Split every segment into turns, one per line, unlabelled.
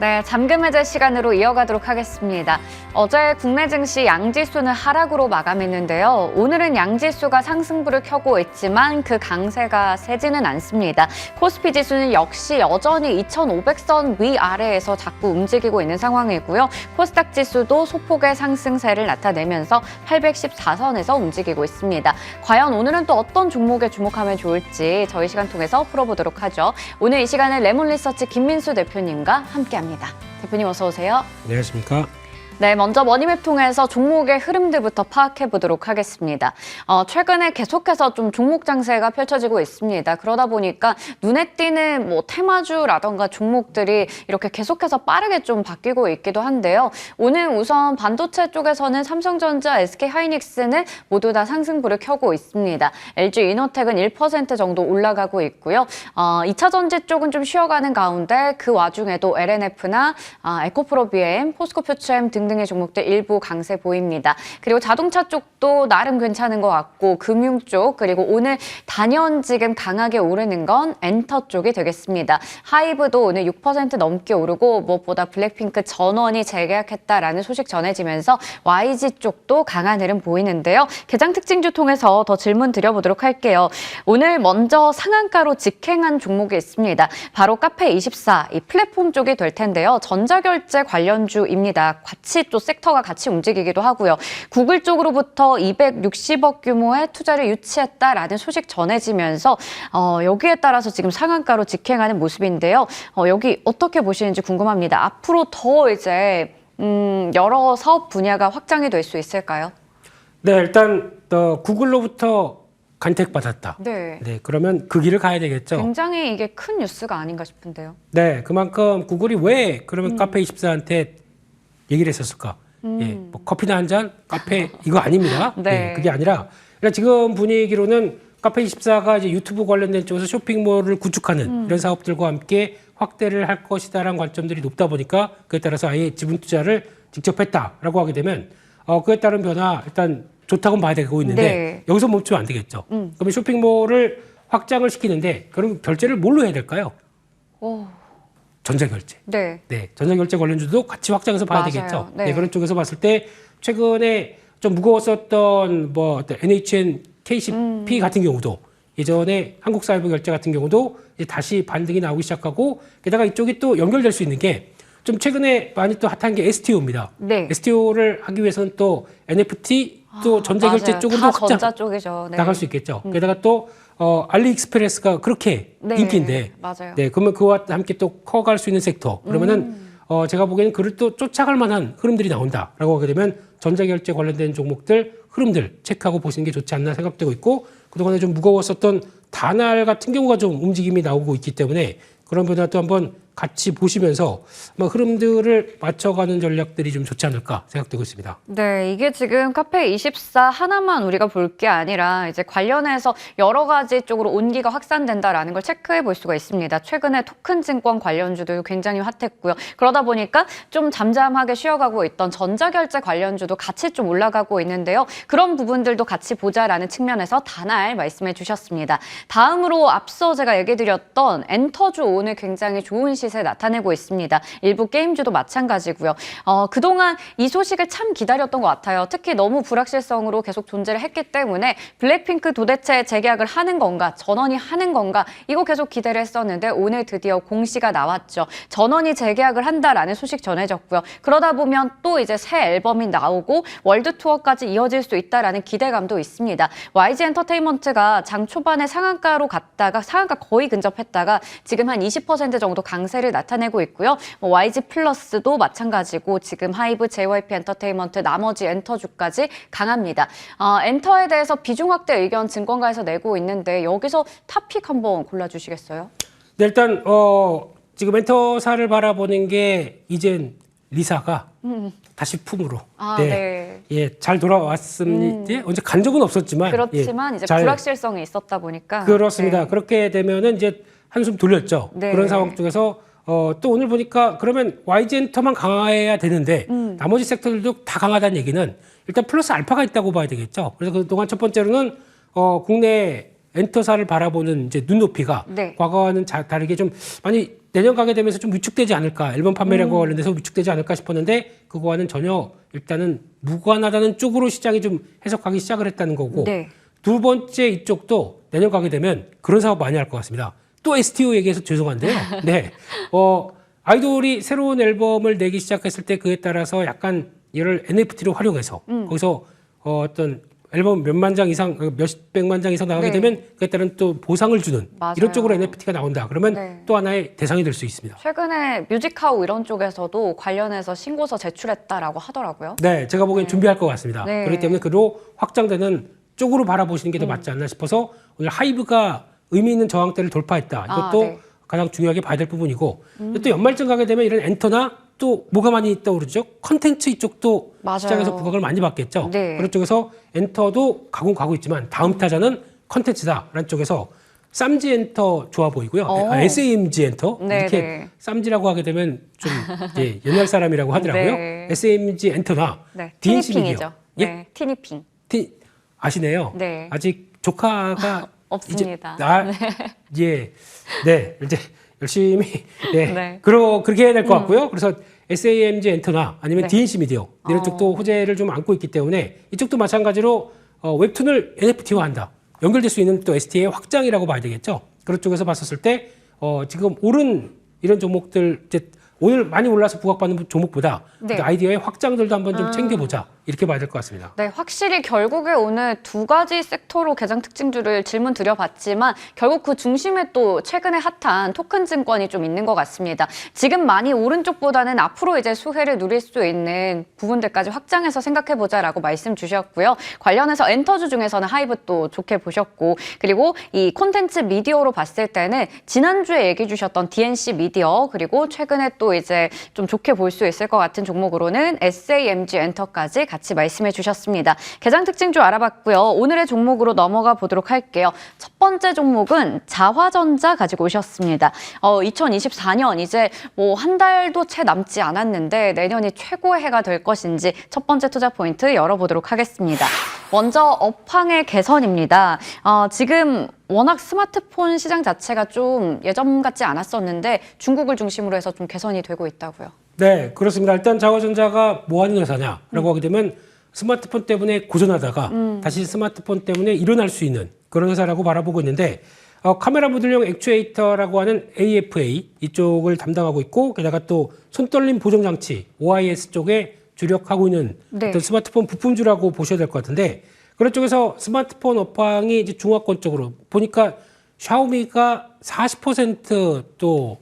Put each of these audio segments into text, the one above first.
네, 잠금 해제 시간으로 이어가도록 하겠습니다. 어제 국내 증시 양지수는 하락으로 마감했는데요. 오늘은 양지수가 상승부를 켜고 있지만 그 강세가 세지는 않습니다. 코스피 지수는 역시 여전히 2,500선 위아래에서 자꾸 움직이고 있는 상황이고요. 코스닥 지수도 소폭의 상승세를 나타내면서 814선에서 움직이고 있습니다. 과연 오늘은 또 어떤 종목에 주목하면 좋을지 저희 시간 통해서 풀어보도록 하죠. 오늘 이 시간에 레몬리서치 김민수 대표님과 함께합니다. 대표님 어서 오세요.
안녕하십니까.
네, 먼저 머니맵 통해서 종목의 흐름들부터 파악해 보도록 하겠습니다. 최근에 계속해서 좀 종목 장세가 펼쳐지고 있습니다. 그러다 보니까 눈에 띄는 테마주라던가 종목들이 이렇게 계속해서 빠르게 좀 바뀌고 있기도 한데요. 오늘 우선 반도체 쪽에서는 삼성전자, SK하이닉스는 모두 다 상승부를 켜고 있습니다. LG이노텍은 1% 정도 올라가고 있고요. 2차 전지 쪽은 좀 쉬어가는 가운데 그 와중에도 LNF나 에코프로비엠, 포스코퓨처엠 등등의 종목들 일부 강세 보입니다. 그리고 자동차 쪽도 나름 괜찮은 것 같고 금융 쪽 그리고 오늘 단연 강하게 오르는 건 엔터 쪽이 되겠습니다. 하이브도 오늘 6% 넘게 오르고 무엇보다 블랙핑크 전원이 재계약했다라는 소식 전해지면서 YG 쪽도 강한 흐름 보이는데요. 개장 특징주 통해서 더 질문 드려보도록 할게요. 오늘 먼저 상한가로 직행한 종목이 있습니다. 바로 카페24, 이 플랫폼 쪽이 될 텐데요. 전자결제 관련주입니다. 같이 또 섹터가 같이 움직이기도 하고요. 구글 쪽으로부터 260억 규모의 투자를 유치했다라는 소식 전해지면서 여기에 따라서 지금 상한가로 직행하는 모습인데요. 여기 어떻게 보시는지 궁금합니다. 앞으로 더 이제 여러 사업 분야가 확장이 될 수 있을까요?
네, 일단 구글로부터 간택받았다.
네.
네, 그러면 그 길을 가야 되겠죠.
굉장히 이게 큰 뉴스가 아닌가 싶은데요.
네, 그만큼 구글이 왜 그러면 카페24한테 얘기를 했었을까? 예, 커피나 한 잔, 카페 이거 아닙니다.
네.
예, 그게 아니라 그러니까 지금 분위기로는 카페24가 이제 유튜브 관련된 쪽에서 쇼핑몰을 구축하는 이런 사업들과 함께 확대를 할 것이다라는 관점들이 높다 보니까 그에 따라서 아예 지분 투자를 직접 했다라고 하게 되면 그에 따른 변화 일단 좋다고 봐야 되고 있는데
네.
여기서 멈추면 안 되겠죠. 그러면 쇼핑몰을 확장을 시키는데 그럼 결제를 뭘로 해야 될까요?
오.
전자결제.
네.
네, 전자결제 관련주도 같이 확장해서 봐야
맞아요.
되겠죠.
네.
네, 그런 쪽에서 봤을 때 최근에 좀 무거웠었던 NHN, KCP 같은 경우도 예전에 한국사회부결제 같은 경우도 이제 다시 반등이 나오기 시작하고 게다가 이쪽이 또 연결될 수 있는 게 좀 최근에 많이 또 핫한 게 STO입니다.
네.
STO를 하기 위해서는 또 NFT 또 전자결제
맞아요.
쪽으로
다
확장
전자 쪽이죠. 네.
나갈 수 있겠죠. 게다가 또 알리익스프레스가 그렇게
네.
인기인데,
맞아요.
네, 그러면 그와 함께 또 커갈 수 있는 섹터. 그러면은 제가 보기에는 그를 또 쫓아갈 만한 흐름들이 나온다라고 하게 되면 전자결제 관련된 종목들 흐름들 체크하고 보시는 게 좋지 않나 생각되고 있고 그동안에 좀 무거웠었던 다날 같은 경우가 좀 움직임이 나오고 있기 때문에 그런 변화도 한번 같이 보시면서 흐름들을 맞춰가는 전략들이 좀 좋지 않을까 생각되고 있습니다.
네, 이게 지금 카페24 하나만 우리가 볼 게 아니라 이제 관련해서 여러 가지 쪽으로 온기가 확산된다라는 걸 체크해 볼 수가 있습니다. 최근에 토큰 증권 관련주도 굉장히 핫했고요. 그러다 보니까 좀 잠잠하게 쉬어가고 있던 전자결제 관련주도 같이 좀 올라가고 있는데요. 그런 부분들도 같이 보자라는 측면에서 다날 말씀해 주셨습니다. 다음으로 앞서 제가 얘기 드렸던 엔터주 오늘 굉장히 좋은 시세 나타내고 있습니다. 일부 게임주도 마찬가지고요. 그동안 이 소식을 참 기다렸던 것 같아요. 특히 너무 불확실성으로 계속 존재를 했기 때문에 블랙핑크 도대체 재계약을 하는 건가, 전원이 하는 건가 이거 계속 기대를 했었는데 오늘 드디어 공시가 나왔죠. 전원이 재계약을 한다라는 소식 전해졌고요. 그러다 보면 또 이제 새 앨범이 나오고 월드 투어까지 이어질 수 있다라는 기대감도 있습니다. YG 엔터테인먼트가 장 초반에 상한가로 갔다가 상한가 거의 근접했다가 지금 한 20% 정도 강세를 나타내고 있고요. YG 플러스도 마찬가지고 지금 하이브, JYP 엔터테인먼트, 나머지 엔터주까지 강합니다. 엔터에 대해서 비중 확대 의견 증권가에서 내고 있는데 여기서 탑픽 한번 골라주시겠어요?
네, 일단 지금 엔터사를 바라보는 게 이젠 리사가 다시 품으로
네.
예, 잘 돌아왔습니다. 언제 간 적은 없었지만
그렇지만 이제 불확실성이 있었다 보니까
그렇습니다.
네.
그렇게 되면은 이제 한숨 돌렸죠.
네.
그런 상황 쪽에서 또 오늘 보니까 그러면 YG 엔터만 강해야 되는데 나머지 섹터들도 다 강하다는 얘기는 일단 플러스 알파가 있다고 봐야 되겠죠. 그래서 그동안 첫 번째로는 국내 엔터사를 바라보는 이제 눈높이가
네.
과거와는 다르게 좀 많이 내년 가게 되면서 좀 위축되지 않을까, 앨범 판매량과 관련돼서 위축되지 않을까 싶었는데 그거와는 전혀 일단은 무관하다는 쪽으로 시장이 좀 해석하기 시작을 했다는 거고
네.
두 번째 이쪽도 내년 가게 되면 그런 사업 많이 할 것 같습니다. 또 STO 얘기해서 죄송한데요. 네. 아이돌이 새로운 앨범을 내기 시작했을 때 그에 따라서 약간 얘를 NFT로 활용해서 거기서 어떤 앨범 몇만 장 이상, 몇백만 장 이상 나가게
네.
되면 그에 따른 또 보상을 주는
맞아요.
이런 쪽으로 NFT가 나온다. 그러면
네.
또 하나의 대상이 될 수 있습니다.
최근에 뮤직하우 이런 쪽에서도 관련해서 신고서 제출했다라고 하더라고요.
네, 제가 보기엔 준비할 것 같습니다.
네.
그렇기 때문에 그로 확장되는 쪽으로 바라보시는 게 더 맞지 않나 싶어서 오늘 하이브가 의미 있는 저항대를 돌파했다. 이것도
네.
가장 중요하게 봐야 될 부분이고 또 연말쯤 가게 되면 이런 엔터나 또 뭐가 많이 떠오르죠? 컨텐츠 이쪽도
맞아요.
시장에서 부각을 많이 받겠죠.
네.
그런 쪽에서 엔터도 가고 있지만 다음 타자는 컨텐츠다라는 쪽에서 쌈지 엔터 좋아 보이고요. SAMG 엔터
네,
이렇게
네.
쌈지라고 하게 되면 좀 이제 옛날 사람이라고 하더라고요.
네.
SAMG 엔터나
네.
DNC 미디어.
티니핑이죠.
예?
네. 티니핑.
아시네요.
네.
아직 조카가
없습니다.
네, 이제 열심히
네.
그렇게 해야 될 것 같고요. 그래서 SAMG 엔터나 아니면
네.
DNC 미디어 이런 쪽도 호재를 좀 안고 있기 때문에 이쪽도 마찬가지로 웹툰을 NFT화한다. 연결될 수 있는 또 ST의 확장이라고 봐야 되겠죠. 그런 쪽에서 봤었을 때 지금 오른 이런 종목들 이제 오늘 많이 올라서 부각받는 종목보다
네.
아이디어의 확장들도 한번 좀 챙겨보자 이렇게 봐야 될 것 같습니다.
네, 확실히 결국에 오늘 두 가지 섹터로 개장 특징주를 질문 드려봤지만 결국 그 중심에 또 최근에 핫한 토큰 증권이 좀 있는 것 같습니다. 지금 많이 오른 쪽보다는 앞으로 이제 수혜를 누릴 수 있는 부분들까지 확장해서 생각해보자라고 말씀 주셨고요. 관련해서 엔터주 중에서는 하이브 또 좋게 보셨고 그리고 이 콘텐츠 미디어로 봤을 때는 지난주에 얘기 주셨던 DNC 미디어 그리고 최근에 또 이제 좀 좋게 볼 수 있을 것 같은 종목으로는 SAMG 엔터까지 같이 말씀해 주셨습니다. 개장 특징주 알아봤고요. 오늘의 종목으로 넘어가 보도록 할게요. 첫 번째 종목은 자화전자 가지고 오셨습니다. 2024년 이제 뭐 한 달도 채 남지 않았는데 내년이 최고의 해가 될 것인지 첫 번째 투자 포인트 열어보도록 하겠습니다. 먼저 업황의 개선입니다. 지금 워낙 스마트폰 시장 자체가 좀 예전 같지 않았었는데 중국을 중심으로 해서 좀 개선이 되고 있다고요.
네, 그렇습니다. 일단 자화전자가 뭐 하는 회사냐라고 하게 되면 스마트폰 때문에 고전하다가 다시 스마트폰 때문에 일어날 수 있는 그런 회사라고 바라보고 있는데 카메라 모듈용 액추에이터라고 하는 AFA 이쪽을 담당하고 있고 게다가 또 손떨림 보정장치 OIS 쪽에 주력하고 있는
네.
어떤 스마트폰 부품주라고 보셔야 될 것 같은데 그런 쪽에서 스마트폰 업황이 이제 중화권 쪽으로 보니까 샤오미가 40%또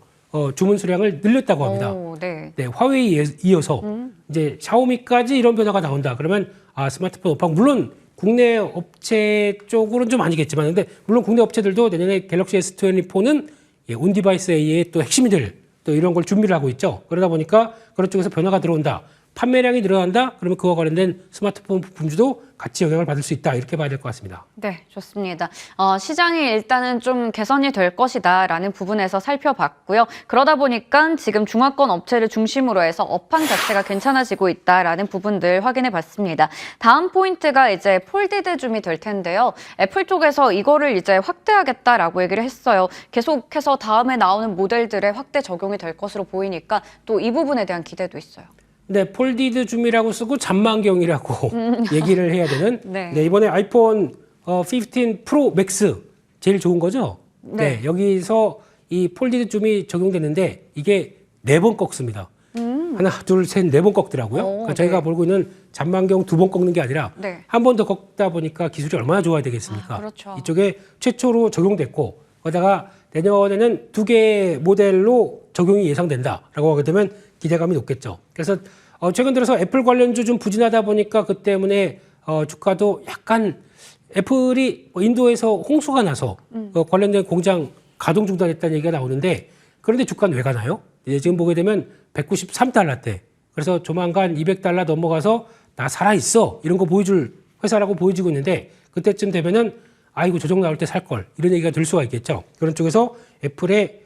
주문 수량을 늘렸다고 합니다.
오, 네.
네, 화웨이에 이어서 이제 샤오미까지 이런 변화가 나온다. 그러면 스마트폰 업황 물론 국내 업체 쪽으로는 좀 아니겠지만 근데 물론 국내 업체들도 내년에 갤럭시 S24는 온 디바이스 A의 또 핵심이 될 또 이런 걸 준비를 하고 있죠. 그러다 보니까 그런 쪽에서 변화가 들어온다. 판매량이 늘어난다. 그러면 그와 관련된 스마트폰 부품주도 같이 영향을 받을 수 있다. 이렇게 봐야 될 것 같습니다.
네, 좋습니다. 시장이 일단은 좀 개선이 될 것이다라는 부분에서 살펴봤고요. 그러다 보니까 지금 중화권 업체를 중심으로 해서 업황 자체가 괜찮아지고 있다라는 부분들 확인해 봤습니다. 다음 포인트가 이제 폴디드 줌이 될 텐데요. 애플 쪽에서 이거를 이제 확대하겠다라고 얘기를 했어요. 계속해서 다음에 나오는 모델들의 확대 적용이 될 것으로 보이니까 또 이 부분에 대한 기대도 있어요.
네, 폴디드 줌이라고 쓰고 잠만경이라고 얘기를 해야 되는.
네.
네, 이번에 아이폰 15 프로 맥스 제일 좋은 거죠?
네.
네, 여기서 이 폴디드 줌이 적용되는데 이게 4번 꺾습니다. 하나, 둘, 셋, 4번 꺾더라고요. 그러니까 저희가
네.
보고 있는 잠만경 2번 꺾는 게 아니라
네.
한 번 더 꺾다 보니까 기술이 얼마나 좋아야 되겠습니까?
그렇죠.
이쪽에 최초로 적용됐고 거기다가 내년에는 2개 모델로 적용이 예상된다라고 하게 되면 기대감이 높겠죠. 그래서 최근 들어서 애플 관련주 좀 부진하다 보니까 그 때문에 주가도 약간 애플이 인도에서 홍수가 나서 관련된 공장 가동 중단했다는 얘기가 나오는데 그런데 주가는 왜 가나요? 지금 보게 되면 193달러대. 그래서 조만간 200달러 넘어가서 나 살아있어 이런 거 보여줄 회사라고 보여지고 있는데 그때쯤 되면은 아이고 조정 나올 때 살 걸 이런 얘기가 들 수가 있겠죠. 그런 쪽에서 애플의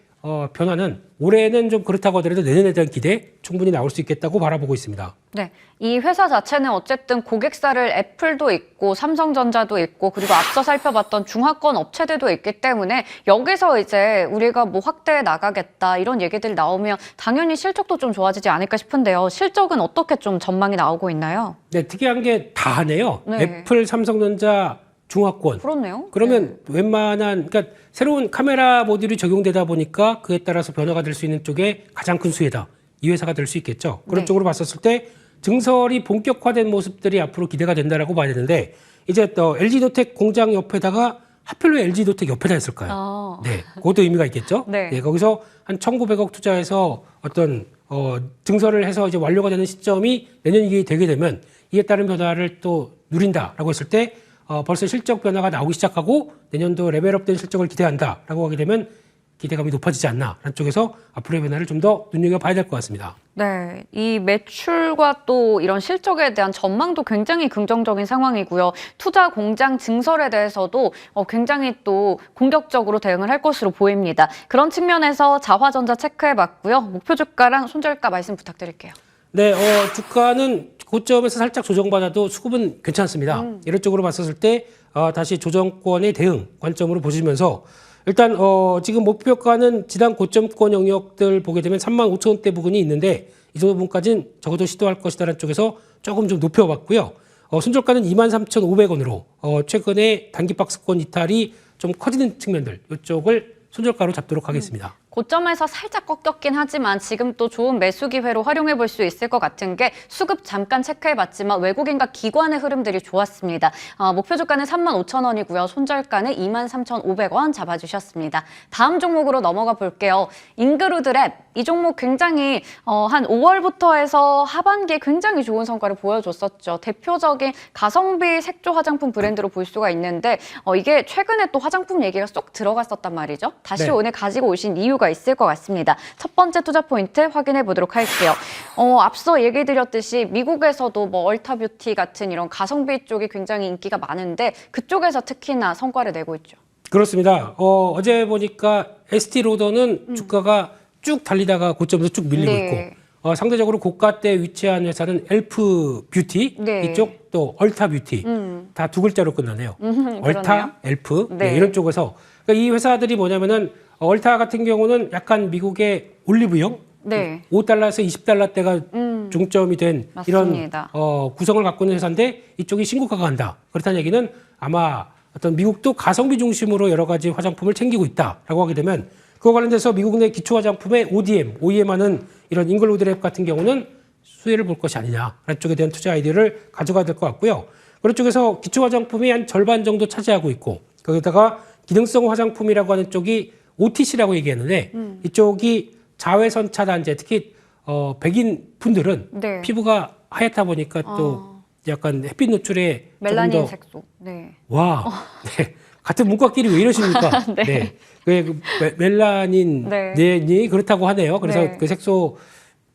변화는 올해는 좀 그렇다고 하더라도 내년에 대한 기대 충분히 나올 수 있겠다고 바라보고 있습니다.
네, 이 회사 자체는 어쨌든 고객사를 애플도 있고 삼성전자도 있고 그리고 앞서 살펴봤던 중화권 업체들도 있기 때문에 여기서 이제 우리가 뭐 확대해 나가겠다 이런 얘기들이 나오면 당연히 실적도 좀 좋아지지 않을까 싶은데요. 실적은 어떻게 좀 전망이 나오고 있나요?
네, 특이한 게 다 하네요.
네.
애플, 삼성전자, 중화권.
그렇네요.
그러면 웬만한 그러니까 새로운 카메라 모듈이 적용되다 보니까 그에 따라서 변화가 될 수 있는 쪽에 가장 큰 수혜다. 이 회사가 될 수 있겠죠. 그런
네.
쪽으로 봤었을 때 증설이 본격화된 모습들이 앞으로 기대가 된다라고 봐야 되는데 이제 또 LG노텍 공장 옆에다가 하필 왜 LG노텍 옆에다 했을까요?
아.
네, 그것도 의미가 있겠죠.
네.
거기서 한 1,900억 투자해서 어떤 증설을 해서 이제 완료가 되는 시점이 내년이 되게 되면 이에 따른 변화를 또 누린다라고 했을 때 벌써 실적 변화가 나오기 시작하고 내년도 레벨업된 실적을 기대한다라고 하게 되면 기대감이 높아지지 않나 라는 쪽에서 앞으로의 변화를 좀 더 눈여겨봐야 될 것 같습니다.
네, 이 매출과 또 이런 실적에 대한 전망도 굉장히 긍정적인 상황이고요. 투자 공장 증설에 대해서도 굉장히 또 공격적으로 대응을 할 것으로 보입니다. 그런 측면에서 자화전자 체크해봤고요. 목표 주가랑 손절가 말씀 부탁드릴게요.
네, 주가는 고점에서 살짝 조정받아도 수급은 괜찮습니다. 이런 쪽으로 봤었을 때 다시 조정권의 대응 관점으로 보시면서 일단 지금 목표가는 지난 고점권 영역들 보게 되면 35,000원대 부근이 있는데 이 정도 부분까지는 적어도 시도할 것이다라는 쪽에서 조금 좀 높여봤고요. 손절가는 23,500원으로 최근에 단기 박스권 이탈이 좀 커지는 측면들 이쪽을 손절가로 잡도록 하겠습니다.
고점에서 살짝 꺾였긴 하지만 지금 또 좋은 매수 기회로 활용해 볼 수 있을 것 같은 게 수급 잠깐 체크해봤지만 외국인과 기관의 흐름들이 좋았습니다. 목표 주가는 35,000원이고요. 손절가는 23,500원 잡아주셨습니다. 다음 종목으로 넘어가 볼게요. 잉그루드랩. 이 종목 굉장히 한 5월부터 해서 하반기에 굉장히 좋은 성과를 보여줬었죠. 대표적인 가성비 색조 화장품 브랜드로 볼 수가 있는데 이게 최근에 또 화장품 얘기가 쏙 들어갔었단 말이죠. 다시
네.
오늘 가지고 오신 이유가 있을 것 같습니다. 첫 번째 투자 포인트 확인해 보도록 할게요. 앞서 얘기 드렸듯이 미국에서도 뭐 얼타뷰티 같은 이런 가성비 쪽이 굉장히 인기가 많은데 그쪽에서 특히나 성과를 내고 있죠.
그렇습니다. 어제 보니까 에스티로더는 주가가 쭉 달리다가 고점에서 쭉 밀리고
네.
있고 상대적으로 고가대에 위치한 회사는 엘프 뷰티
네.
이쪽 또 얼타 뷰티 다 두 글자로 끝나네요. 얼타,
그러네요.
엘프
네.
이런 쪽에서 그러니까 이 회사들이 뭐냐면은 얼타 같은 경우는 약간 미국의 올리브영
네.
5달러에서 20달러대가 중점이 된
맞습니다.
이런 구성을 갖고 있는 회사인데 이쪽이 신고가가 간다. 그렇다는 얘기는 아마 어떤 미국도 가성비 중심으로 여러 가지 화장품을 챙기고 있다라고 하게 되면 그와 관련돼서 미국 내 기초 화장품의 ODM 하는 이런 잉글로드랩 같은 경우는 수혜를 볼 것이 아니냐라는 쪽에 대한 투자 아이디어를 가져가야 될 것 같고요. 그런 쪽에서 기초 화장품이 한 절반 정도 차지하고 있고 거기다가 기능성 화장품이라고 하는 쪽이 OTC라고 얘기했는데 이쪽이 자외선 차단제 특히 백인 분들은
네.
피부가 하얗다 보니까 또 약간 햇빛 노출에
멜라닌
조금 더
색소. 네.
와, 네. 같은 문과끼리 왜 이러십니까?
네.
그 멜라닌
네.
이 그렇다고 하네요. 그래서
네.
그 색소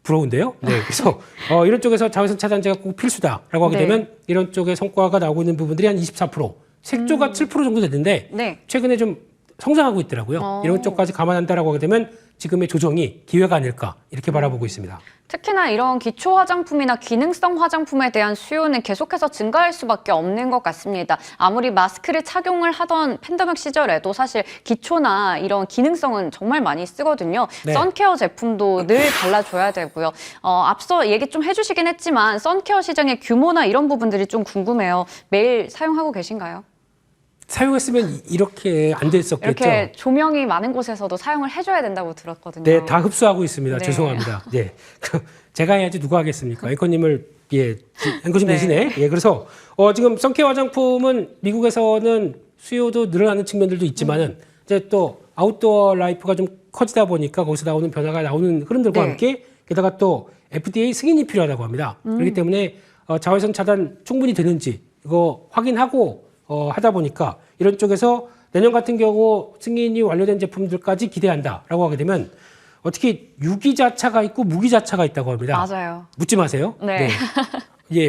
부러운데요. 네, 그래서 이런 쪽에서 자외선 차단제가 꼭 필수다라고 하게
네.
되면 이런 쪽에 성과가 나오고 있는 부분들이 한 24%, 색조가 7% 정도 됐는데
네.
최근에 좀 성장하고 있더라고요. 이런 쪽까지 감안한다라고 하게 되면 지금의 조정이 기회가 아닐까 이렇게 바라보고 있습니다.
특히나 이런 기초 화장품이나 기능성 화장품에 대한 수요는 계속해서 증가할 수밖에 없는 것 같습니다. 아무리 마스크를 착용을 하던 팬데믹 시절에도 사실 기초나 이런 기능성은 정말 많이 쓰거든요.
네.
선케어 제품도 늘 발라줘야 되고요. 앞서 얘기 좀 해주시긴 했지만 선케어 시장의 규모나 이런 부분들이 좀 궁금해요. 매일 사용하고 계신가요?
사용했으면 이렇게 안 됐었겠죠.
이렇게 조명이 많은 곳에서도 사용을 해줘야 된다고 들었거든요.
네, 다 흡수하고 있습니다.
네.
죄송합니다. 네. 제가 해야지 누가 하겠습니까? 앵커님을, 앵커님
네.
대신에. 그래서, 지금 선케어 화장품은 미국에서는 수요도 늘어나는 측면들도 있지만은, 이제 또 아웃도어 라이프가 좀 커지다 보니까 거기서 나오는 변화가 나오는 흐름들과
네.
함께, 게다가 또 FDA 승인이 필요하다고 합니다. 그렇기 때문에, 자외선 차단 충분히 되는지, 이거 확인하고, 하다 보니까 이런 쪽에서 내년 같은 경우 승인이 완료된 제품들까지 기대한다라고 하게 되면 특히 유기자차가 있고 무기자차가 있다고 합니다.
맞아요.
묻지 마세요.
네.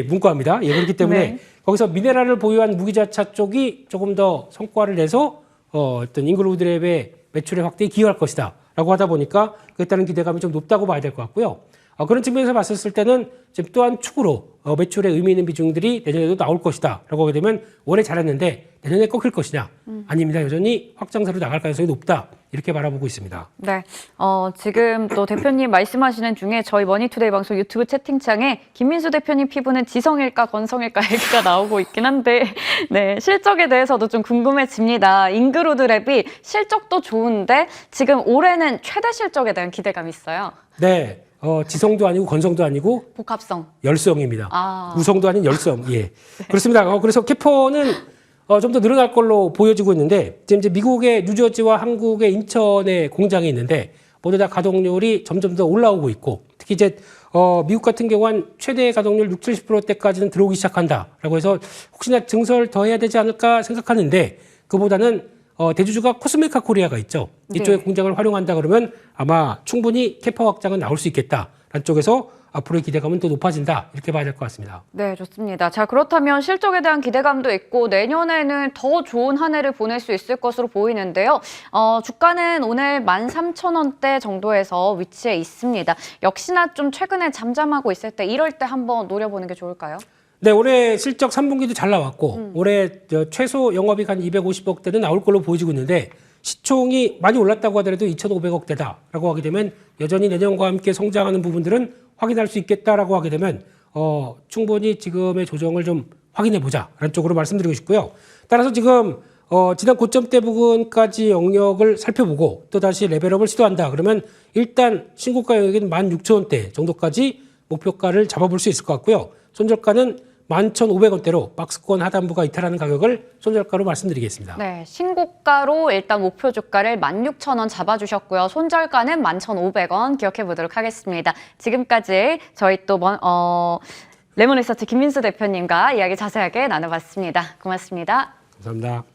문과입니다. 그렇기 때문에
네.
거기서 미네랄을 보유한 무기자차 쪽이 조금 더 성과를 내서 어떤 잉글로드랩의 매출의 확대에 기여할 것이다. 라고 하다 보니까 그에 따른 기대감이 좀 높다고 봐야 될 것 같고요. 그런 측면에서 봤었을 때는 지금 또한 축으로 매출에 의미 있는 비중들이 내년에도 나올 것이다 라고 하게 되면 올해 잘했는데 내년에 꺾일 것이냐 아닙니다. 여전히 확장세로 나갈 가능성이 높다 이렇게 바라보고 있습니다.
네, 지금 또 대표님 말씀하시는 중에 저희 머니투데이 방송 유튜브 채팅창에 김민수 대표님 피부는 지성일까 건성일까 얘기가 나오고 있긴 한데 네, 실적에 대해서도 좀 궁금해집니다. 잉그로드 랩이 실적도 좋은데 지금 올해는 최대 실적에 대한 기대감이 있어요.
네. 지성도 아니고 건성도 아니고
복합성.
열성입니다. 우성도 아닌 열성. 예. 그렇습니다. 그래서 캐퍼는 좀 더 늘어날 걸로 보여지고 있는데 지금 이제 미국의 뉴저지와 한국의 인천에 공장이 있는데 모두 다 가동률이 점점 더 올라오고 있고 특히 이제 미국 같은 경우는 최대 가동률 60-70%대까지는 들어오기 시작한다라고 해서 혹시나 증설 더 해야 되지 않을까 생각하는데 그보다는 대주주가 코스메카 코리아가 있죠. 이쪽의
네.
공장을 활용한다 그러면 아마 충분히 캐파 확장은 나올 수 있겠다라는 쪽에서 앞으로의 기대감은 또 높아진다 이렇게 봐야 될 것 같습니다.
네, 좋습니다. 자, 그렇다면 실적에 대한 기대감도 있고 내년에는 더 좋은 한 해를 보낼 수 있을 것으로 보이는데요. 주가는 오늘 13,000원대 정도에서 위치해 있습니다. 역시나 좀 최근에 잠잠하고 있을 때 이럴 때 한번 노려보는 게 좋을까요?
네, 올해 실적 3분기도 잘 나왔고 올해 최소 영업이익 한 250억대는 나올 걸로 보여지고 있는데 시총이 많이 올랐다고 하더라도 2,500억대다라고 하게 되면 여전히 내년과 함께 성장하는 부분들은 확인할 수 있겠다라고 하게 되면 충분히 지금의 조정을 좀 확인해 보자라는 쪽으로 말씀드리고 싶고요. 따라서 지금 지난 고점대 부근까지 영역을 살펴보고 또다시 레벨업을 시도한다. 그러면 일단 신고가 영역인 16,000원대 정도까지 목표가를 잡아볼 수 있을 것 같고요. 손절가는 11,500원대로 박스권 하단부가 이탈하는 가격을 손절가로 말씀드리겠습니다.
네, 신고가로 일단 목표 주가를 16,000원 잡아주셨고요. 손절가는 11,500원 기억해 보도록 하겠습니다. 지금까지 저희 또 레몬리서치 김민수 대표님과 이야기 자세하게 나눠봤습니다. 고맙습니다.
감사합니다.